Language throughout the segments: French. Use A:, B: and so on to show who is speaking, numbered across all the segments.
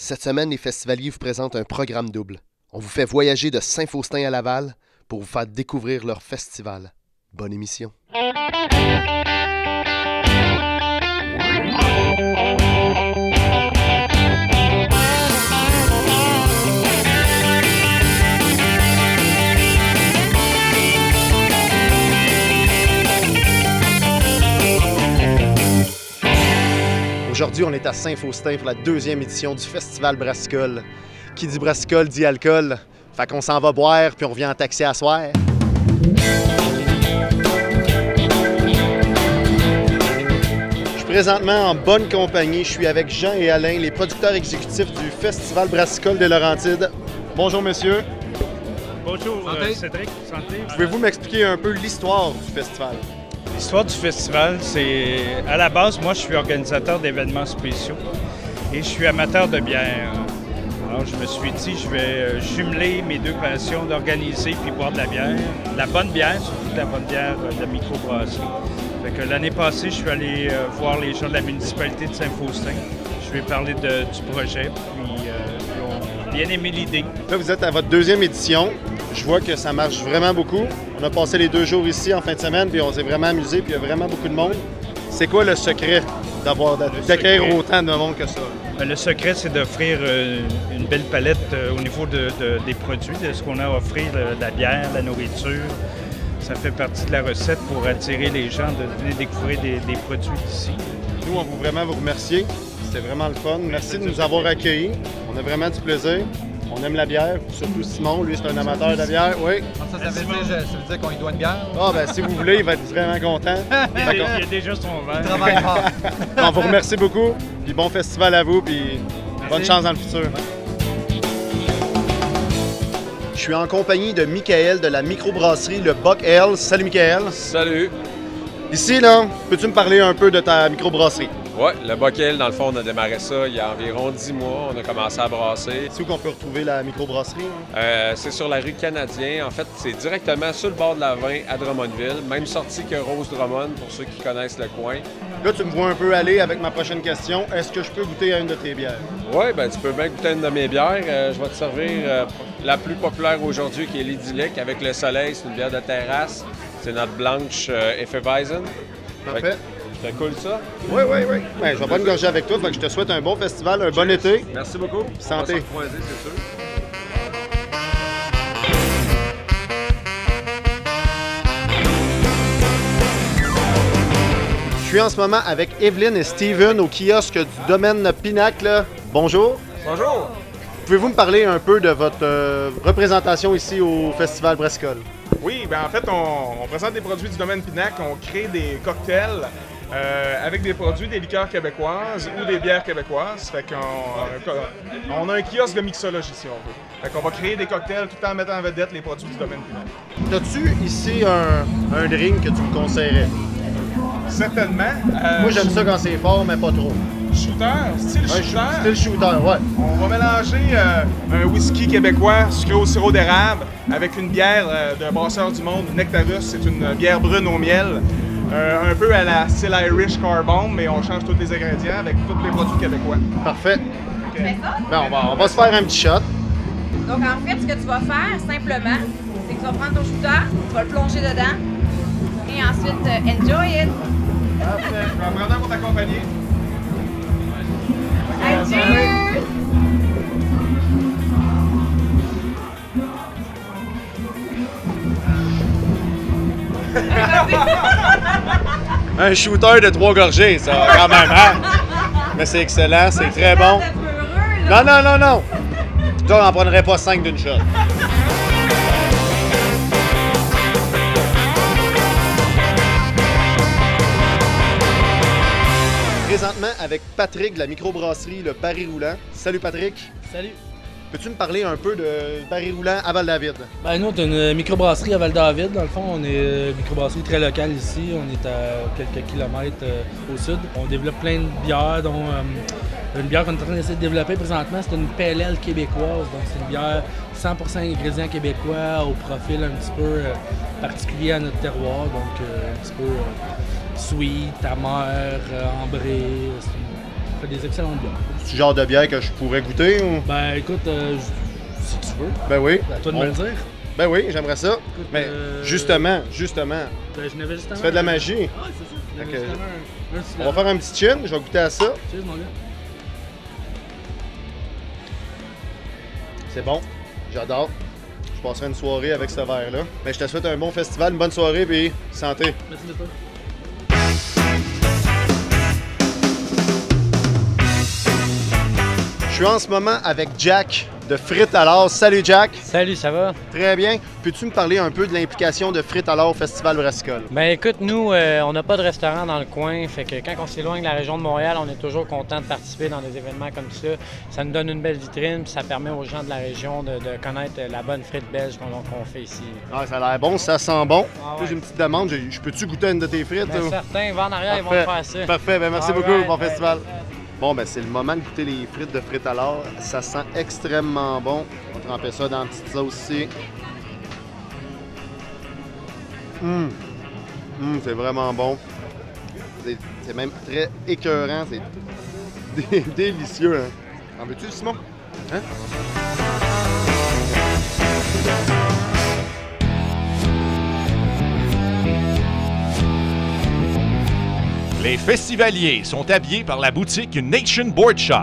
A: Cette semaine, les festivaliers vous présentent un programme double. On vous fait voyager de Saint-Faustin à Laval pour vous faire découvrir leur festival. Bonne émission. Aujourd'hui, on est à Saint-Faustin pour la deuxième édition du Festival Brassicole. Qui dit brassicole dit alcool. Fait qu'on s'en va boire puis on revient en taxi à soir. Je suis présentement en bonne compagnie. Je suis avec Jean et Alain, les producteurs exécutifs du Festival Brassicole des Laurentides. Bonjour, monsieur.
B: Bonjour, Cédric. Santé.
A: Pouvez-vous m'expliquer un peu l'histoire du festival?
B: L'histoire du festival, c'est... À la base, moi, je suis organisateur d'événements spéciaux et je suis amateur de bière. Alors, je me suis dit, je vais jumeler mes deux passions d'organiser puis boire de la bière. La bonne bière, surtout de la bonne bière de la microbrasserie. Fait que l'année passée, je suis allé voir les gens de la municipalité de Saint-Faustin. Je lui ai parlé du projet, puis ils ont bien aimé l'idée.
A: Là, vous êtes à votre deuxième édition. Je vois que ça marche vraiment beaucoup. On a passé les 2 jours ici en fin de semaine, puis on s'est vraiment amusé, puis il y a vraiment beaucoup de monde. C'est quoi le secret d'accueillir autant de monde que ça?
B: Le secret, c'est d'offrir une belle palette au niveau des produits, de ce qu'on a à offrir, la bière, la nourriture. Ça fait partie de la recette pour attirer les gens de venir découvrir des produits d'ici.
A: Nous, on veut vraiment vous remercier. C'était vraiment le fun. Merci de nous avoir accueillis. On a vraiment du plaisir. On aime la bière, surtout Simon, lui c'est un amateur de la bière, oui.
C: Ça veut dire qu'on lui doit une bière?
A: Ah ben si vous voulez, il va être vraiment content.
B: Il y a déjà son verre.
C: Il travaille fort.
A: On vous remercie beaucoup, puis bon festival à vous, puis bonne chance dans le futur. Je suis en compagnie de Michael de la microbrasserie Le Buck Ale. Salut Michael.
D: Salut!
A: Ici, là, peux-tu me parler un peu de ta microbrasserie?
D: Oui, le Buck Ale, dans le fond, on a démarré ça il y a environ 10 mois. On a commencé à brasser.
A: C'est où qu'on peut retrouver la microbrasserie?
D: C'est sur la rue Canadien. En fait, c'est directement sur le bord de la 20 à Drummondville. Même sortie que Rose Drummond, pour ceux qui connaissent le coin.
A: Là, tu me vois un peu aller avec ma prochaine question. Est-ce que je peux goûter à une de tes bières?
D: Oui, ben tu peux bien goûter une de mes bières. Je vais te servir la plus populaire aujourd'hui, qui est l'Idyllic, avec le soleil. C'est une bière de terrasse. C'est notre blanche Hefeweizen.
A: Parfait.
D: Ça cool ça?
A: Oui, oui, oui. Ben, je vais pas une gorgée avec toi, fait que je te souhaite un bon festival, un bon été.
D: Merci beaucoup.
A: Santé.
D: On va se recroiser, c'est sûr.
A: Je suis en ce moment avec Evelyne et Steven au kiosque du domaine Pinacle. Bonjour.
E: Bonjour!
A: Pouvez-vous me parler un peu de votre représentation ici au Festival Brassicole?
E: Oui, ben en fait, on présente des produits du domaine Pinacle, on crée des cocktails avec des produits, des liqueurs québécoises ou des bières québécoises. Fait qu'on a un kiosque de mixologie, si on veut. Fait qu'on va créer des cocktails tout en mettant en vedette les produits du domaine Pinacle.
A: As-tu ici un drink que tu me conseillerais?
E: Certainement.
A: Moi, j'aime ça quand c'est fort, mais pas trop.
E: Shooter, style shooter.
A: Style shooter, ouais.
E: On va mélanger un whisky québécois sucré au sirop d'érable avec une bière d'un brasseur du monde, Nectarus. C'est une bière brune au miel. Un peu à la style Irish Carbone, mais on change tous les ingrédients avec tous les produits québécois.
A: Parfait.
E: Okay.
A: Ben, on va se faire un petit shot.
F: Donc, en fait, ce que tu vas faire, simplement, c'est que tu vas prendre ton shooter, tu vas le plonger dedans, et ensuite, enjoy it!
E: Parfait. Je vais en prendre un pour t'accompagner.
F: Cheers!
A: Un shooter de 3 gorgées, ça, quand même, hein? Mais c'est excellent, c'est très bon. Non, non, non, non! Toi, on n'en prendrait pas 5 d'une shot. Présentement avec Patrick de la microbrasserie Le Baril Roulant. Salut Patrick.
G: Salut.
A: Peux-tu me parler un peu de Baril Roulant à Val-David?
G: Ben, nous, on est une microbrasserie à Val-David. Dans le fond, on est une microbrasserie très locale ici. On est à quelques kilomètres au sud. On développe plein de bières, dont une bière qu'on est en train d'essayer de développer présentement, c'est une PLL québécoise. Donc, c'est une bière 100% ingrédients québécois, au profil un petit peu particulier à notre terroir. Donc, un petit peu sweet, amer, ambré. fait des excellentes bières.
A: C'est le genre de bière que je pourrais goûter ou...
G: Ben écoute, si tu veux,
A: Ben oui.
G: à toi de me le dire.
A: Ben oui, j'aimerais ça.
G: Écoute,
A: Mais justement,
G: Ben, je n'avais justement.
A: tu fais de la magie.
G: Ah, c'est ça. Je n'avais
A: Fait que-
G: justement un
A: On va faire un petit chin, je vais goûter à ça.
G: Cheers, mon gars.
A: C'est bon, j'adore. Je passerai une soirée avec ce verre-là. Mais je te souhaite un bon festival, une bonne soirée, puis santé.
G: Merci de toi.
A: Je suis en ce moment avec Jack de Frites à l'Or. Salut Jack.
H: Salut, ça va?
A: Très bien. Peux-tu me parler un peu de l'implication de Frites à l'Or au Festival Brassicole?
H: Ben écoute, nous, on n'a pas de restaurant dans le coin, fait que quand on s'éloigne de la région de Montréal, on est toujours content de participer dans des événements comme ça. Ça nous donne une belle vitrine, puis ça permet aux gens de la région de connaître la bonne frite belge qu'on fait ici.
A: Ah, ça a l'air bon, ça sent bon.
H: Ah
A: Puis
H: ouais.
A: j'ai une petite demande, je peux-tu goûter une de tes frites?
H: Ben,
A: ou?
H: certains, va en arrière, ils vont
A: Parfait.
H: te faire ça.
A: Parfait, ben merci
H: All
A: beaucoup,
H: right,
A: bon
H: right.
A: festival. Bon, ben c'est le moment de goûter les frites de Frites à l'Or. Ça sent extrêmement bon. On va tremper ça dans une petite sauce ici. C'est vraiment bon. C'est même très écœurant. C'est délicieux. Hein? En veux-tu, Simon? Hein?
I: Les festivaliers sont habillés par la boutique Nation Board Shop.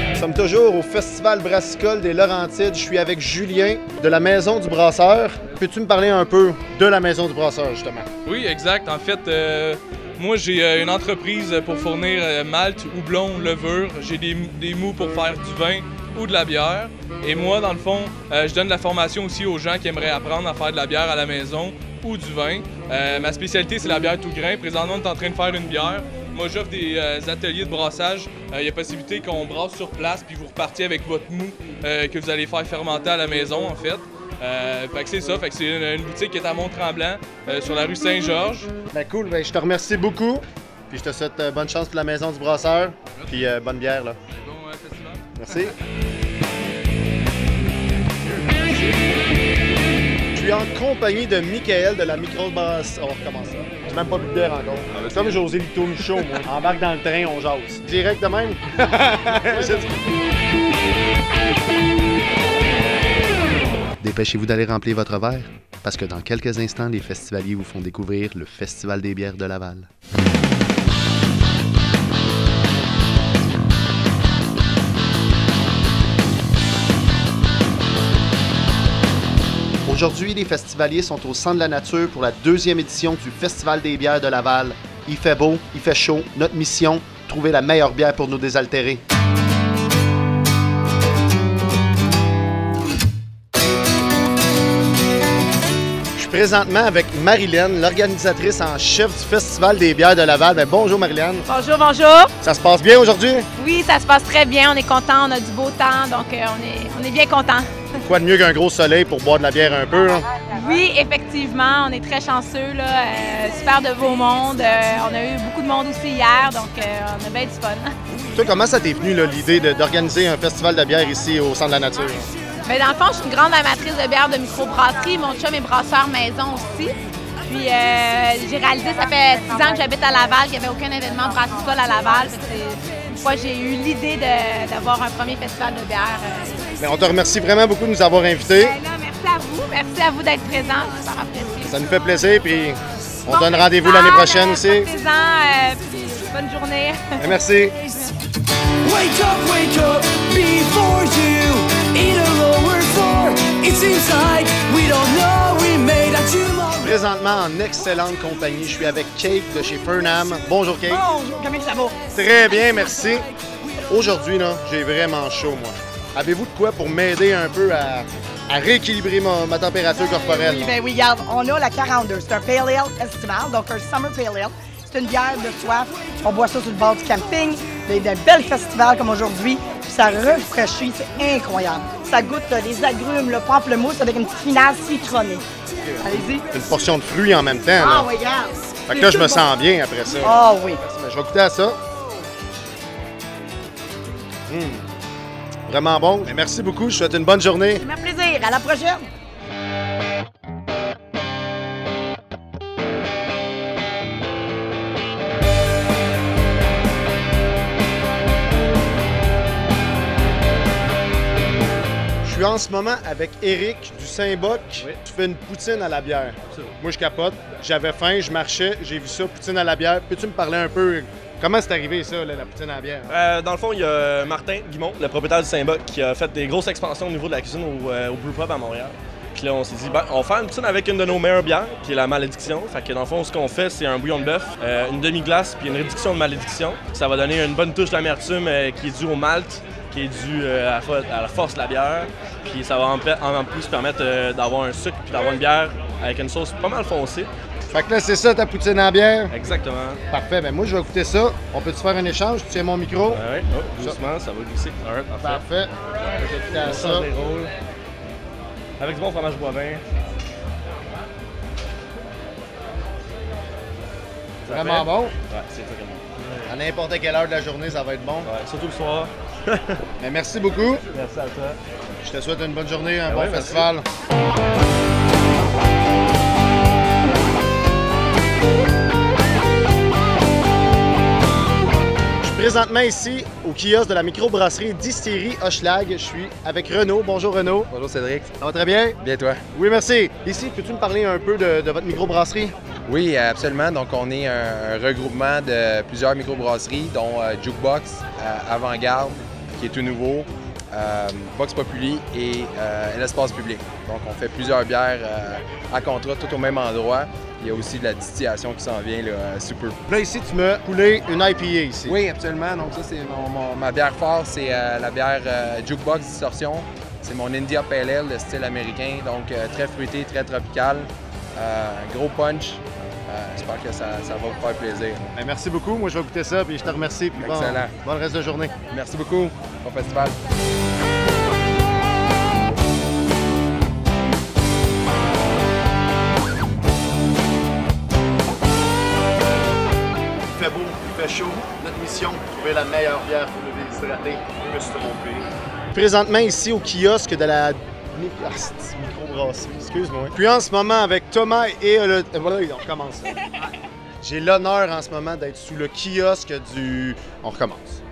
A: Nous sommes toujours au Festival Brassicole des Laurentides. Je suis avec Julien de la Maison du Brasseur. Peux-tu me parler un peu de la Maison du Brasseur, justement?
J: Oui, exact. En fait, moi, j'ai une entreprise pour fournir malt, houblon, levure. J'ai des mous pour faire du vin ou de la bière. Et moi, dans le fond, je donne de la formation aussi aux gens qui aimeraient apprendre à faire de la bière à la maison ou du vin. Ma spécialité, c'est la bière tout grain. Présentement, on est en train de faire une bière. Moi, j'offre des ateliers de brassage. Il y a possibilité qu'on brasse sur place puis vous repartiez avec votre mou que vous allez faire fermenter à la maison, en fait. Fait que c'est ça, fait que c'est une boutique qui est à Mont-Tremblant, sur la rue Saint-Georges.
A: Ben cool, ben, je te remercie beaucoup. Puis je te souhaite bonne chance pour la Maison du Brasseur. Puis bonne bière, là.
J: Bon festival.
A: Merci. Je suis en compagnie de Michael de la microbrasserie. On recommence ça. J'ai même pas bu de bière encore. C'est comme José Lito Michaud, moi. Embarque dans le train, on jase. Direct de même. Dépêchez-vous d'aller remplir votre verre, parce que dans quelques instants, les festivaliers vous font découvrir le Festival des bières de Laval. Aujourd'hui, les festivaliers sont au Centre de la Nature pour la 2e édition du Festival des bières de Laval. Il fait beau, il fait chaud. Notre mission, trouver la meilleure bière pour nous désaltérer. Je suis présentement avec Marilyn, l'organisatrice en chef du Festival des bières de Laval. Ben, bonjour Marilyn.
F: Bonjour, bonjour.
A: Ça se passe bien aujourd'hui?
F: Oui, ça se passe très bien. On est content, on a du beau temps, donc on est bien content.
A: Quoi de mieux qu'un gros soleil pour boire de la bière un peu? Hein?
F: Oui, effectivement, on est très chanceux, là. Super de beau monde. On a eu beaucoup de monde aussi hier, donc on a bien du fun.
A: Toi, comment ça t'est venu là, l'idée d'organiser un festival de bière ici au Centre de la Nature?
F: Mais dans le fond, je suis une grande amatrice de bière de microbrasserie. Mon chum est brasseur maison aussi. Puis j'ai réalisé, ça fait 6 ans que j'habite à Laval, qu'il n'y avait aucun événement brassicole à Laval. Une fois, j'ai eu l'idée d'avoir un premier festival de bière.
A: Mais on te remercie vraiment beaucoup de nous avoir invités.
F: Merci à vous d'être présents. C'est super apprécié.
A: Ça nous fait plaisir, puis on
F: Bon
A: donne rendez-vous
F: festival,
A: l'année prochaine aussi.
F: Profitez-en, puis bonne journée.
A: Merci.
K: Wake up before you eat a lower floor. It seems like we don't know we made a tomorrow.
A: Présentement en excellente compagnie, je suis avec Kate de chez Fernam. Bonjour Kate.
L: Bonjour, comment ça va?
A: Très bien, merci. Aujourd'hui, là, j'ai vraiment chaud, moi. Avez-vous de quoi pour m'aider un peu à rééquilibrer ma température corporelle?
L: Oui, ben oui, regarde, on a la 42. C'est un Pale Ale estival, donc un Summer Pale Ale. C'est une bière de soif. On boit ça sur le bord du camping. Il y a des belles festivals comme aujourd'hui. Ça rafraîchit, c'est incroyable. Ça goûte les agrumes, le pamplemousse avec une petite finale citronnée. Allez-y.
A: Une portion de fruits en même temps. Là.
L: Ah oui, regarde.
A: Fait que là, je me sens bien après ça.
L: Ah oui.
A: Je vais goûter à ça. Vraiment bon. Mais merci beaucoup. Je vous souhaite une bonne journée.
L: Ça fait plaisir. À la prochaine.
A: Je suis en ce moment avec Éric du Saint-Boc. Oui. Tu fais une poutine à la bière. Moi, je capote. J'avais faim, je marchais, j'ai vu ça, poutine à la bière. Peux-tu me parler un peu? Comment c'est arrivé ça, là, la poutine à la bière?
M: Dans le fond, il y a Martin Guimont, le propriétaire du Saint-Boc, qui a fait des grosses expansions au niveau de la cuisine au Brew Pub à Montréal. Puis là, on s'est dit, ben, on va faire une poutine avec une de nos meilleures bières, qui est la Malédiction. Fait que dans le fond, ce qu'on fait, c'est un bouillon de bœuf, une demi-glace, puis une réduction de Malédiction. Ça va donner une bonne touche d'amertume qui est due au malt, qui est due à la force de la bière. Puis ça va en plus permettre d'avoir un sucre puis d'avoir une bière avec une sauce pas mal foncée.
A: Fait que là, c'est ça ta poutine à bière?
M: Exactement.
A: Parfait. Ben moi, je vais goûter ça. On peut-tu faire un échange? Tu tiens mon micro?
M: Oui, doucement, ça va glisser. Alright,
A: parfait. Je vais goûter à ça.
M: Avec du bon fromage boivin.
A: Vraiment bon?
M: Ouais, c'est très bon.
A: À n'importe quelle heure de la journée, ça va être bon.
M: Ouais, surtout le soir.
A: Mais merci beaucoup.
M: Merci à toi.
A: Je te souhaite une bonne journée, un bon festival. Je suis présentement ici au kiosque de la microbrasserie Distillerie Hochelag. Je suis avec Renaud. Bonjour Renaud.
N: Bonjour Cédric.
A: Ça va très bien?
N: Bien toi?
A: Oui, merci. Ici, peux-tu me parler un peu de votre microbrasserie?
N: Oui, absolument. Donc, on est un regroupement de plusieurs microbrasseries, dont Jukebox, Avant-Garde, qui est tout nouveau, Vox Populi et l'Espace Public. Donc, on fait plusieurs bières à contrat, tout au même endroit. Il y a aussi de la distillation qui s'en vient, là, super.
A: Là, ici, tu m'as coulé une IPA ici.
N: Oui, absolument. Donc, ça, c'est ma bière forte. C'est la bière Jukebox Distortion. C'est mon India Pale Ale, de style américain. Donc, très fruité, très tropical. Gros punch. J'espère que ça va vous faire plaisir.
A: Bien, merci beaucoup. Moi, je vais goûter ça, puis je te remercie. Puis
N: excellent.
A: Bon reste de journée.
N: Merci beaucoup. Bon festival.
A: Il fait beau, il fait chaud. Notre mission, trouver la meilleure bière pour le déshydrater. Je me suis trompé. Présentement, ici, au kiosque de la microbrasserie, excuse-moi. Puis en ce moment, avec Thomas et voilà, on recommence. J'ai l'honneur en ce moment d'être sous le kiosque du... On recommence.